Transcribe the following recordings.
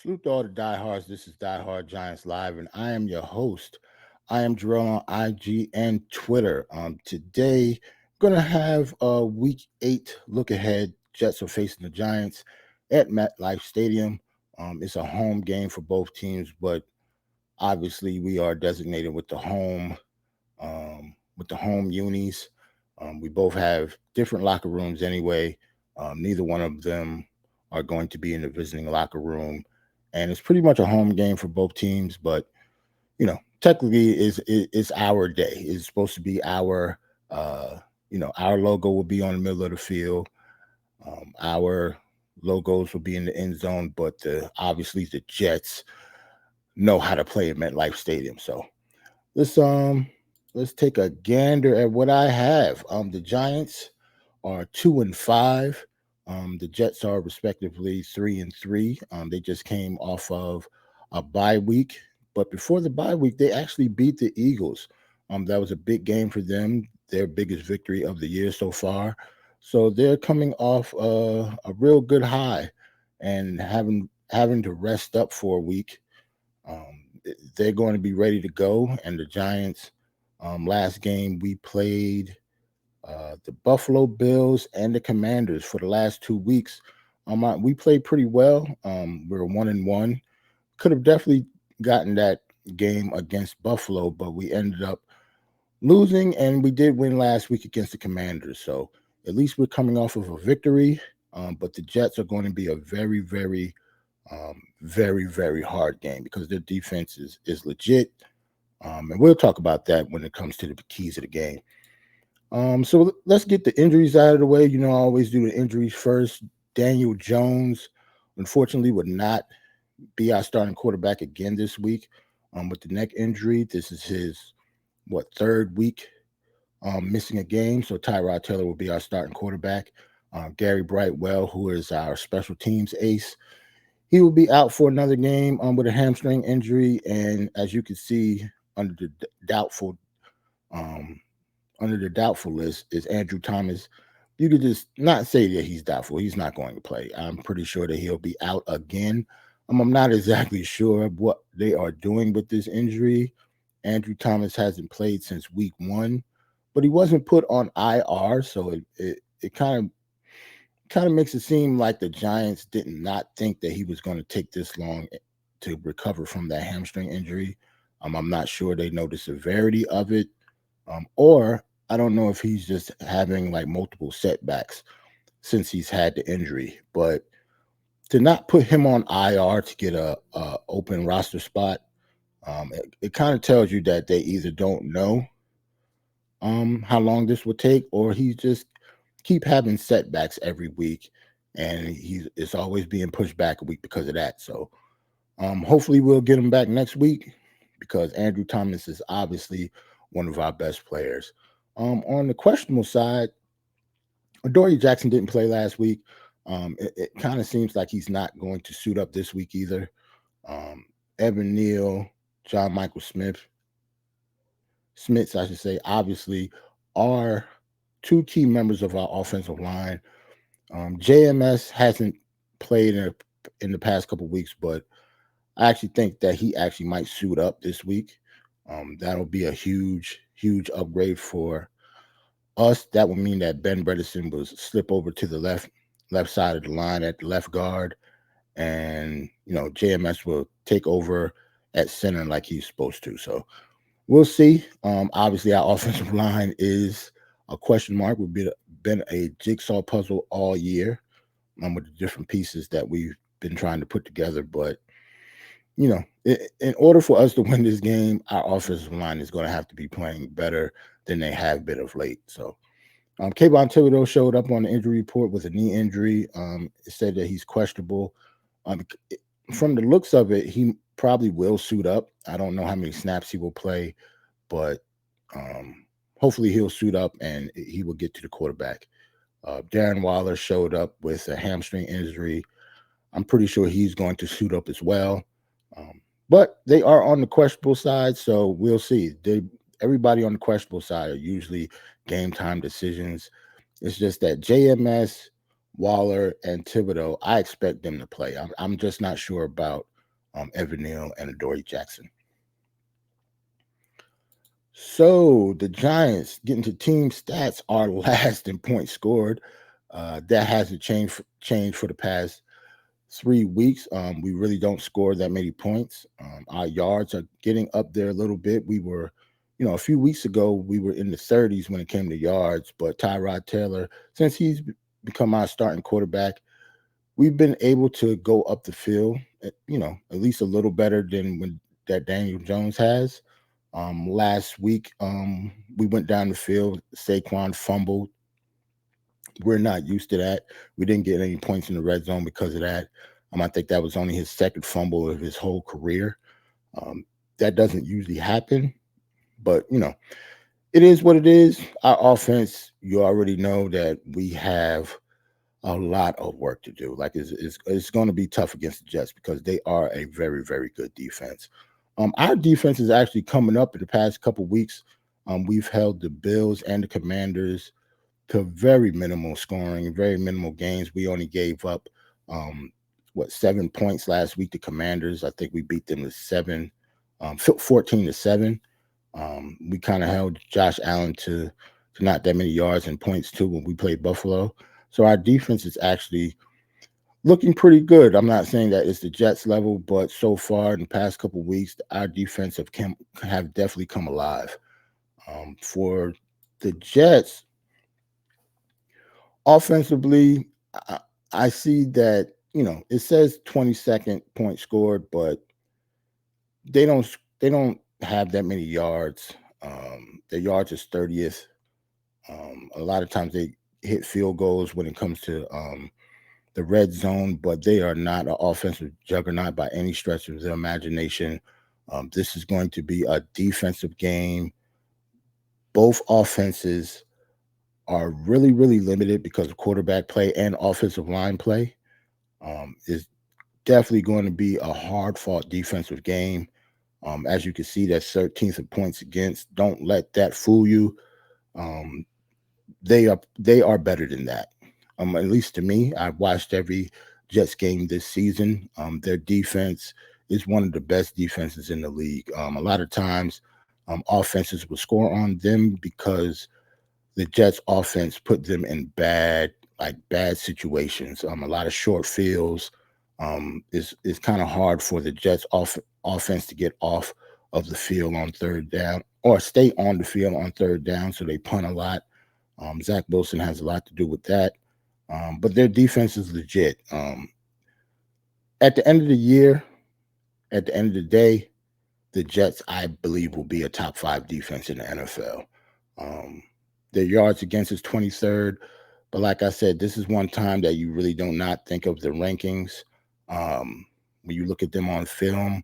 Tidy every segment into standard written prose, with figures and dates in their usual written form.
Salute to all the diehards. This is Diehard Giants Live, and I am your host. I am Jarrell on IG and Twitter. Today, gonna have a Week 8 look ahead. Jets are facing the Giants at MetLife Stadium. It's a home game for both teams, but obviously we are designated with the home unis. We both have different locker rooms anyway. Neither one of them are going to be in the visiting locker room, and it's pretty much a home game for both teams. But technically, it's our day. It's supposed to be our logo will be on the middle of the field. Our logos will be in the end zone, but obviously the Jets know how to play at MetLife Stadium. So let's um let's take a gander at what I have. The Giants are 2-5. The Jets are respectively 3-3. They just came off of a bye week, but before the bye week, they actually beat the Eagles. That was a big game for them, their biggest victory of the year so far. So they're coming off a real good high, and having to rest up for a week. They're going to be ready to go. And the Giants, last game we played the Buffalo Bills and the Commanders for the last 2 weeks. We played pretty well. We were 1-1. Could have definitely gotten that game against Buffalo, but we ended up losing, and we did win last week against the Commanders. So at least we're coming off of a victory. But the Jets are going to be a very, very, very, very hard game because their defense is legit. And we'll talk about that when it comes to the keys of the game. So let's get the injuries out of the way. I always do the injuries first. Daniel Jones, unfortunately, would not be our starting quarterback again this week with the neck injury. This is his, third week missing a game. So Tyrod Taylor will be our starting quarterback. Gary Brightwell, who is our special teams ace, he will be out for another game with a hamstring injury. And as you can see under the doubtful list is Andrew Thomas. You could just not say that he's doubtful. He's not going to play. I'm pretty sure that he'll be out again. I'm not exactly sure what they are doing with this injury. Andrew Thomas hasn't played since week 1, but he wasn't put on IR, so it kind of makes it seem like the Giants did not think that he was going to take this long to recover from that hamstring injury. I'm not sure they know the severity of it, or I don't know if he's just having like multiple setbacks since he's had the injury. But to not put him on IR to get a open roster spot, it kind of tells you that they either don't know how long this will take, or he just keep having setbacks every week, and it's always being pushed back a week because of that. So hopefully we'll get him back next week because Andrew Thomas is obviously one of our best players. On the questionable side, Adoree Jackson didn't play last week. It kind of seems like he's not going to suit up this week either. Evan Neal, John Michael Smiths, I should say, obviously are two key members of our offensive line. JMS hasn't played in the past couple of weeks, but I actually think that he actually might suit up this week. That'll be a huge, huge upgrade for us. That would mean that Ben Bredesen will slip over to the left side of the line at the left guard, and JMS will take over at center like he's supposed to. So we'll see. Obviously, our offensive line is a question mark. We've been a jigsaw puzzle all year with the different pieces that we've been trying to put together. But in order for us to win this game, our offensive line is going to have to be playing better than they have been of late. So Kayvon Thibodeau showed up on the injury report with a knee injury. It said that he's questionable. From the looks of it, he probably will suit up. I don't know how many snaps he will play, but hopefully he'll suit up and he will get to the quarterback. Darren Waller showed up with a hamstring injury. I'm pretty sure he's going to suit up as well. But they are on the questionable side, so we'll see. Everybody on the questionable side are usually game time decisions. It's just that JMS Waller, and Thibodeau, I expect them to play. I'm just not sure about Evan Neal and Adoree Jackson. So the Giants, getting to team stats, are last in points scored. That hasn't changed for the past 3 weeks. We really don't score that many points. Our yards are getting up there a little bit. We were, a few weeks ago, we were in the 30s when it came to yards, but Tyrod Taylor, since he's become our starting quarterback, we've been able to go up the field, at least a little better than when that Daniel Jones has. Last week, we went down the field. Saquon fumbled. We're not used to that. We didn't get any points in the red zone because of that. I think that was only his second fumble of his whole career. Um, that doesn't usually happen, but it is what it is. Our offense, you already know that we have a lot of work to do. Like it's going to be tough against the Jets because they are a very, very good defense. Our defense is actually coming up in the past couple weeks. We've held the Bills and the Commanders to very minimal scoring, very minimal gains. We only gave up 7 points last week. The Commanders, I think we beat them to 14-7. We kind of held Josh Allen to not that many yards and points too when we played Buffalo. So our defense is actually looking pretty good. I'm not saying that it's the Jets level, but so far in the past couple of weeks, our defense have definitely come alive. For the Jets, offensively, I see that it says 22nd point scored, but they don't have that many yards. Their yards is 30th. A lot of times they hit field goals when it comes to the red zone, but they are not an offensive juggernaut by any stretch of the imagination. This is going to be a defensive game. Both offenses are really, really limited because of quarterback play and offensive line play. Is definitely going to be a hard-fought defensive game. As you can see, that's 13th in points against. Don't let that fool you. Um, they are better than that. At least to me, I've watched every Jets game this season. Their defense is one of the best defenses in the league. A lot of times, offenses will score on them because the Jets offense put them in bad situations. A lot of short fields. Is kind of hard for the Jets offense to get off of the field on third down or stay on the field on third down. So they punt a lot. Zach Wilson has a lot to do with that. But their defense is legit. At the end of the year, at the end of the day, the Jets, I believe, will be a top 5 defense in the NFL. Um, their yards against is 23rd. But like I said, this is one time that you really do not think of the rankings. When you look at them on film,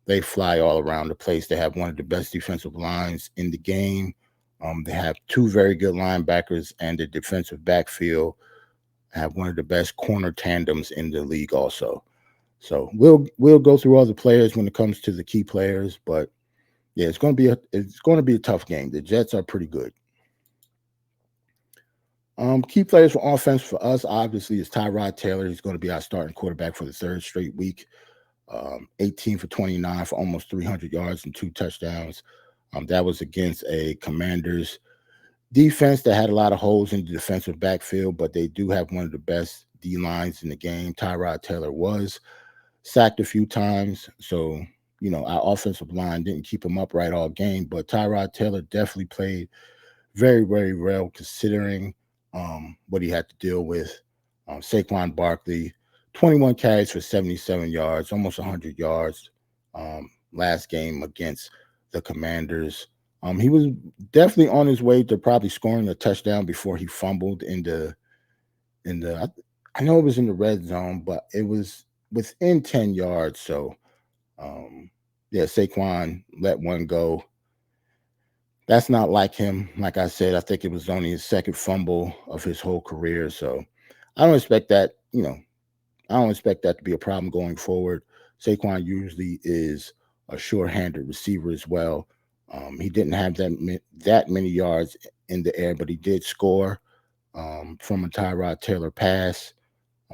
they fly all around the place. They have one of the best defensive lines in the game. They have 2 very good linebackers, and the defensive backfield have one of the best corner tandems in the league also. So we'll go through all the players when it comes to the key players, but yeah, it's going to be a tough game. The Jets are pretty good. Key players for offense for us obviously is Tyrod Taylor. He's going to be our starting quarterback for the third straight week. 18 for 29 for almost 300 yards and 2 touchdowns. That was against a Commanders defense that had a lot of holes in the defensive backfield, but they do have one of the best D lines in the game. Tyrod Taylor was sacked a few times, so our offensive line didn't keep him upright all game. But Tyrod Taylor definitely played very, very well considering what he had to deal with. Saquon Barkley, 21 carries for 77 yards, almost 100 yards last game against the Commanders. He was definitely on his way to probably scoring a touchdown before he fumbled in the. I know it was in the red zone, but it was within 10 yards. So, yeah, Saquon let one go. That's not like him. Like I said, I think it was only his second fumble of his whole career. So, I don't expect that. I don't expect that to be a problem going forward. Saquon usually is a sure-handed receiver as well. He didn't have that many yards in the air, but he did score. from a Tyrod Taylor pass.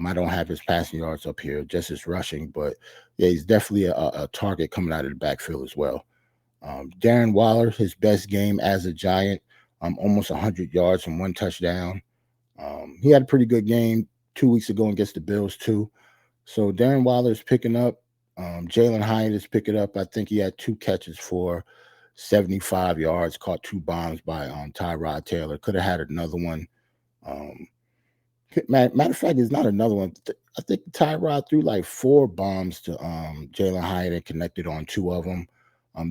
I don't have his passing yards up here, just his rushing, but yeah, he's definitely a target coming out of the backfield as well. Darren Waller, his best game as a Giant, almost 100 yards and one touchdown. He had a pretty good game 2 weeks ago against the Bills too. So Darren Waller is picking up. Jalen Hyatt is picking up. I think he had two catches for 75 yards, caught two bombs by Tyrod Taylor. Could have had another one. Um, matter of fact, it's not another one. I think Tyrod threw like four bombs to Jalen Hyatt and connected on two of them.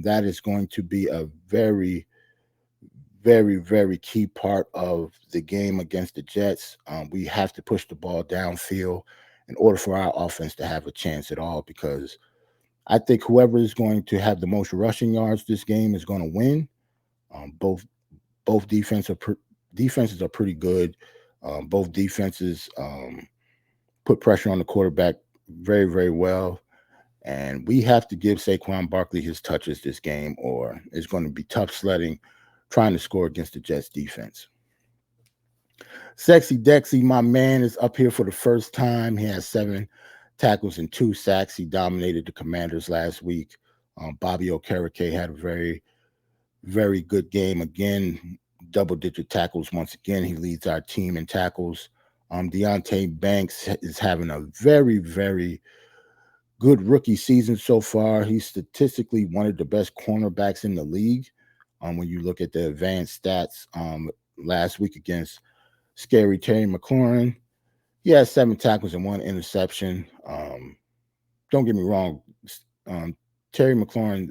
That is going to be a very, very, very key part of the game against the Jets. We have to push the ball downfield in order for our offense to have a chance at all, because I think whoever is going to have the most rushing yards this game is going to win. Both defenses are pretty good. Both defenses put pressure on the quarterback very, very well. And we have to give Saquon Barkley his touches this game, or it's going to be tough sledding trying to score against the Jets defense. Sexy Dexy, my man, is up here for the first time. He has 7 tackles and 2 sacks. He dominated the Commanders last week. Bobby Okereke had a very, very good game again. Double-digit tackles once again. He leads our team in tackles. Deontay Banks is having a very, very good rookie season so far. He's statistically one of the best cornerbacks in the league. When you look at the advanced stats, last week against Scary Terry McLaurin, he had 7 tackles and 1 interception. Don't get me wrong, Terry McLaurin,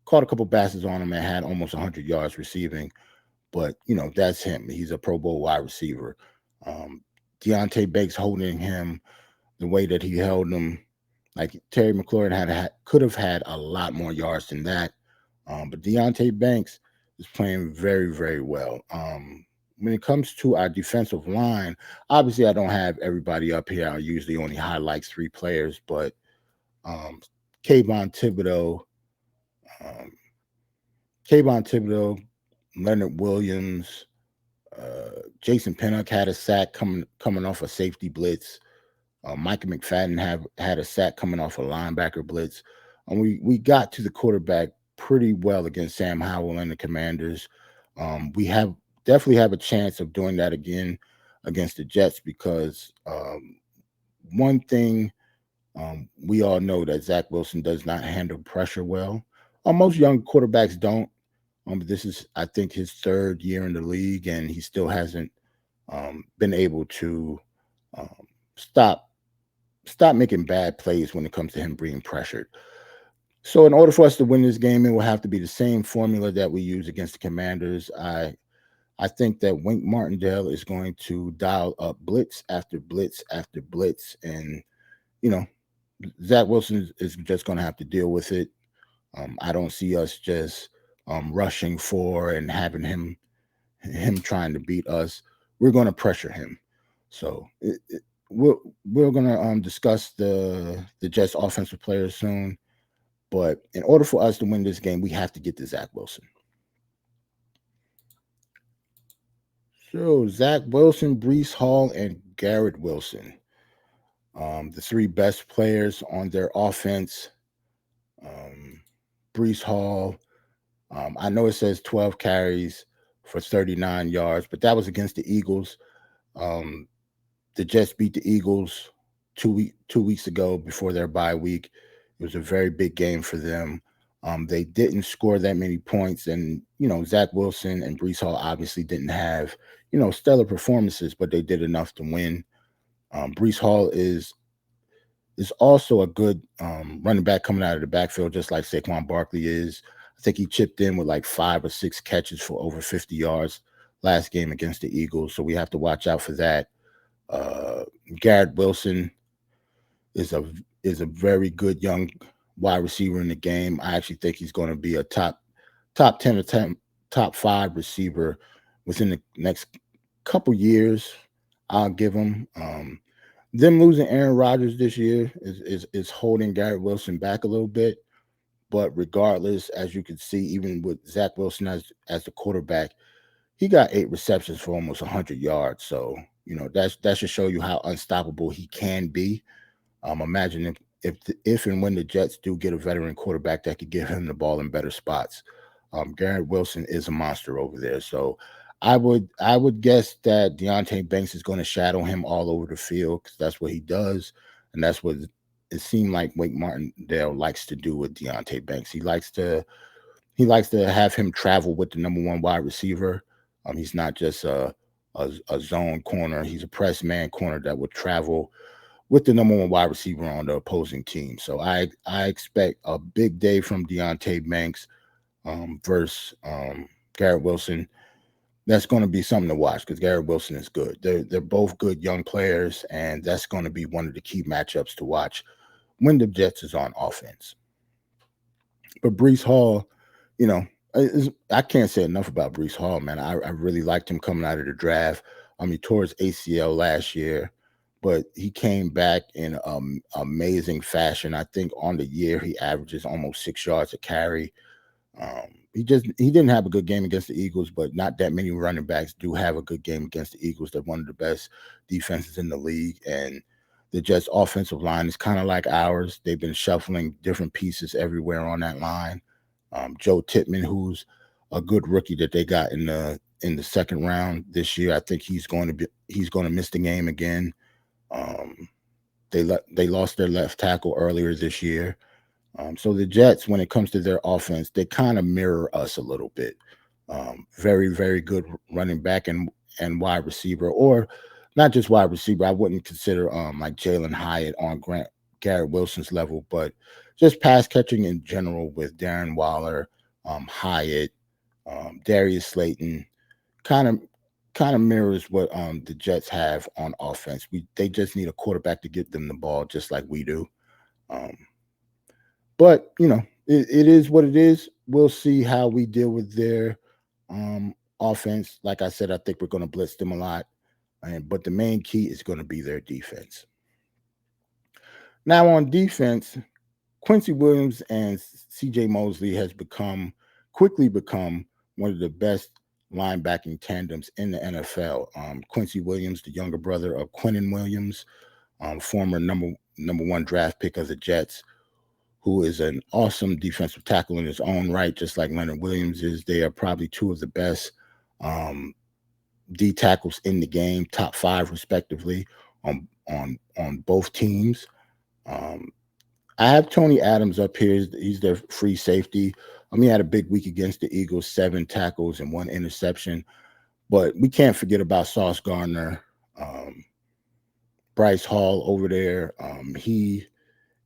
caught a couple passes on him and had almost 100 yards receiving. But, that's him. He's a Pro Bowl wide receiver. Deontay Banks holding him the way that he held him, like Terry McLaurin could have had a lot more yards than that. But Deontay Banks is playing very, very well. When it comes to our defensive line, obviously I don't have everybody up here. I usually only highlight 3 players, but Kayvon Thibodeau, Leonard Williams, Jason Pinnock had a sack coming off a safety blitz. Micah McFadden had a sack coming off a linebacker blitz. And we got to the quarterback pretty well against Sam Howell and the Commanders. We definitely have a chance of doing that again against the Jets, because one thing we all know that Zach Wilson does not handle pressure well. Most young quarterbacks don't. But this is, I think, his 3rd year in the league, and he still hasn't been able to stop making bad plays when it comes to him being pressured. So in order for us to win this game, it will have to be the same formula that we use against the Commanders. I think that Wink Martindale is going to dial up blitz after blitz after blitz, and Zach Wilson is just going to have to deal with it. I don't see us just rushing for and having him trying to beat us. We're going to pressure him. So we're going to discuss the Jets offensive players soon. But in order for us to win this game, we have to get to Zach Wilson. So Zach Wilson, Breece Hall, and Garrett Wilson, the 3 best players on their offense. Breece Hall, I know it says 12 carries for 39 yards, but that was against the Eagles. The Jets beat the Eagles 2 weeks ago before their bye week. It was a very big game for them. They didn't score that many points, and Zach Wilson and Breece Hall obviously didn't have stellar performances, but they did enough to win. Breece Hall is also a good running back coming out of the backfield, just like Saquon Barkley is. I think he chipped in with like 5 or 6 catches for over 50 yards last game against the Eagles, so we have to watch out for that. Garrett Wilson is a very good young wide receiver in the game. I actually think he's going to be a top 10 or top 5 receiver within the next couple years. I'll give him. Them losing Aaron Rodgers this year is holding Garrett Wilson back a little bit. But regardless, as you can see, even with Zach Wilson as the quarterback, he got 8 receptions for almost 100 yards. So, that should show you how unstoppable he can be. Imagine if and when the Jets do get a veteran quarterback that could give him the ball in better spots. Garrett Wilson is a monster over there. So I would guess that Deontay Banks is going to shadow him all over the field because that's what he does, and that's what it seemed like Wake Martindale likes to do with Deontay Banks. He likes to have him travel with the number one wide receiver. He's not just a zone corner. He's a press man corner that would travel with the number one wide receiver on the opposing team. So I expect a big day from Deontay Banks versus Garrett Wilson. That's going to be something to watch because Garrett Wilson is good. They're both good young players, and that's going to be one of the key matchups to watch when the Jets is on offense. But Brees Hall, you know, I can't say enough about Brees Hall, man. I really liked him coming out of the draft. He tore his ACL last year, but he came back in amazing fashion. I think on the year he averages almost 6 yards a carry. He didn't have a good game against the Eagles, but not that many running backs do have a good game against the Eagles. They're one of the best defenses in the league, and the Jets' offensive line is kind of like ours. They've been shuffling different pieces everywhere on that line. Joe Tippmann, who's a good rookie that they got in the second round this year, I think he's going to miss the game again. Um, they lost their left tackle earlier this year. So the Jets, when it comes to their offense, they kind of mirror us a little bit. Very, very good running back and wide receiver, or not just wide receiver. I wouldn't consider like Jalen Hyatt on Garrett Wilson's level, but just pass catching in general with Darren Waller, Hyatt, Darius Slayton, kind of kind of mirrors what the Jets have on offense. They just need a quarterback to get them the ball, just like we do. Um, but it is what it is. We'll see how we deal with their offense. Like I said, I think we're going to blitz them a lot, but the main key is going to be their defense. Now on defense, Quincy Williams and C.J. Mosley has quickly become one of the best linebacking tandems in the NFL. Quincy Williams, the younger brother of Quinnen Williams, former number one draft pick of the Jets, who is an awesome defensive tackle in his own right, just like Leonard Williams is. They are probably two of the best um, D tackles in the game, top five respectively on both teams. Um, I have Tony Adams up here. He's their free safety. He had a big week against the Eagles, 7 tackles and 1 interception. But we can't forget about Sauce Gardner, um, Bryce Hall over there. He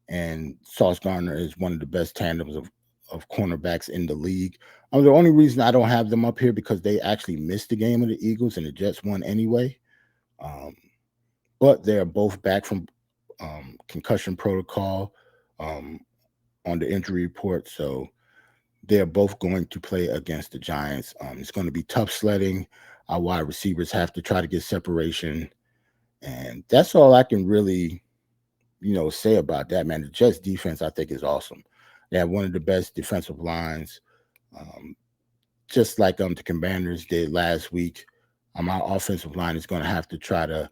and Sauce Gardner is one of the best tandems of cornerbacks in the league. The only reason I don't have them up here because they actually missed the game of the Eagles and the Jets won anyway. Um, but they're both back from concussion protocol um, on the injury report, so they're both going to play against the Giants. It's going to be tough sledding. Our wide receivers have to try to get separation, and that's all I can really say about that, man. The Jets defense, I think, is awesome. They have one of the best defensive lines, um, just like the Commanders did last week. Our offensive line is going to have to try to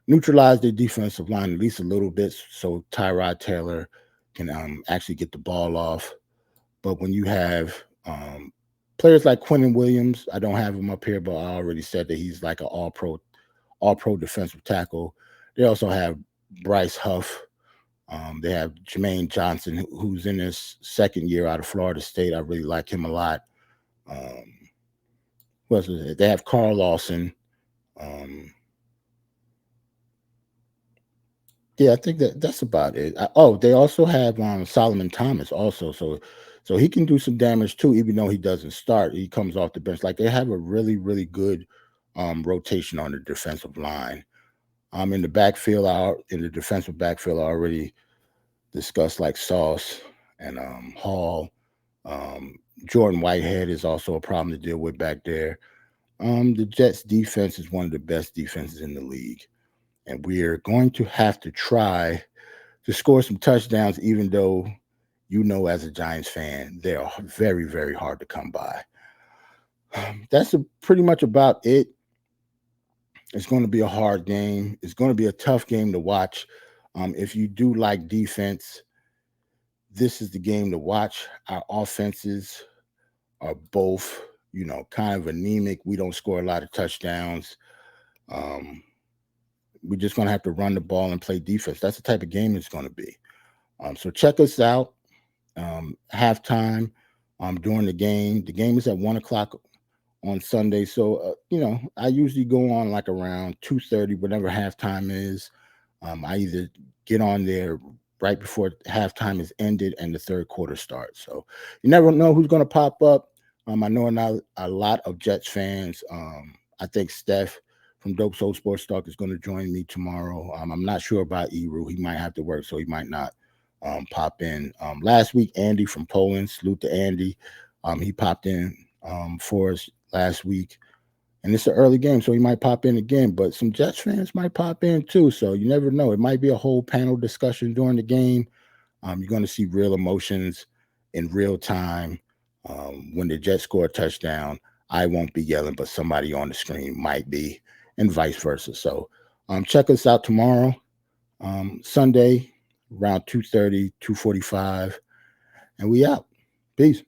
neutralize their defensive line at least a little bit so Tyrod Taylor can actually get the ball off. But when you have players like Quinnen Williams, I don't have him up here, but I already said that he's like an all pro defensive tackle. They also have Bryce Huff. They have Jermaine Johnson, who's in his second year out of Florida State. I really like him a lot. Um, what else is it? They have Carl Lawson. Um, yeah, I think that's about it. They also have Solomon Thomas also, so he can do some damage too, even though he doesn't start. He comes off the bench. Like they have a really, really good rotation on the defensive line. In the backfield, in the defensive backfield, I already discussed like Sauce and Hall. Um, Jordan Whitehead is also a problem to deal with back there. The Jets defense is one of the best defenses in the league. And we're going to have to try to score some touchdowns, even though, as a Giants fan, they are very, very hard to come by. That's pretty much about it. It's going to be a hard game. It's going to be a tough game to watch. If you do like defense, this is the game to watch. Our offenses are both, kind of anemic. We don't score a lot of touchdowns. Um, we're just going to have to run the ball and play defense. That's the type of game it's going to be. So check us out. Halftime during the game. The game is at 1 o'clock on Sunday. So, I usually go on like around 2:30, whatever halftime is. I either get on there right before halftime is ended and the third quarter starts. So you never know who's going to pop up. I know a lot of Jets fans. I think Steph from Dope Soul Sports Talk is going to join me tomorrow. I'm not sure about Eru. He might have to work, so he might not pop in. Last week, Andy from Poland, salute to Andy. He popped in for us last week. And it's an early game, so he might pop in again. But some Jets fans might pop in too. So you never know. It might be a whole panel discussion during the game. You're going to see real emotions in real time. When the Jets score a touchdown, I won't be yelling, but somebody on the screen might be, and vice versa. So check us out tomorrow, Sunday, around 2:30, 2:45. And we out. Peace.